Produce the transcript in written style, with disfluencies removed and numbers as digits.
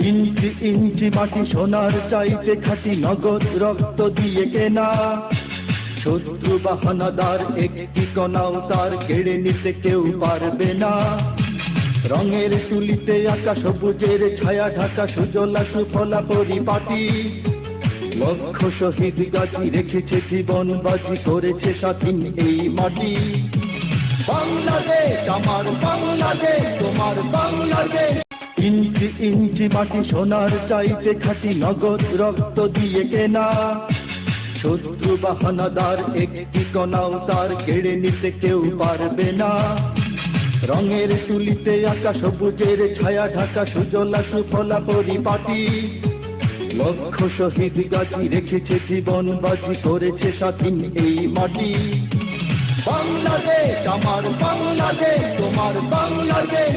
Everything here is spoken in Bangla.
ইঞ্চি ইঞ্চি মাটি সোনার চাইতে খাঁটি নগদ রক্ত দিয়ে কেনা। শত্রু বাহানাদার একটি কণাও তার কেড়ে নিতে কেউ পারবে না। রঙের তুলিতে আঁকা সবুজের ছায়া ঢাকা সুজলা সুফলা পরিপাটি। লক্ষ শহীদ গাছি রেখেছে জীবন বাজি, করেছে স্বাধীন এই মাটি। বাংলাদেশ আমার বাংলাদেশ, তোমার বাংলাদেশ। ইঞ্চি ইঞ্চি মাটি সোনার চাইতে খাঁটি নগদ রক্ত দিয়ে কেনা। শত্রু বাহানাদার একটি কণাও তার কেড়ে নিতে কেউ পারবে না। রঙের তুলিতে আঁকা সবুজের ছায়া ঢাকা সুজলা সুফলা পরিপাটি। লক্ষ শহীদ গাছি রেখেছে জীবন বাজি, করেছে স্বাধীন এই মাটি। বাংলাদেশ আমার বাংলাদেশ, তোমার বাংলাদেশ।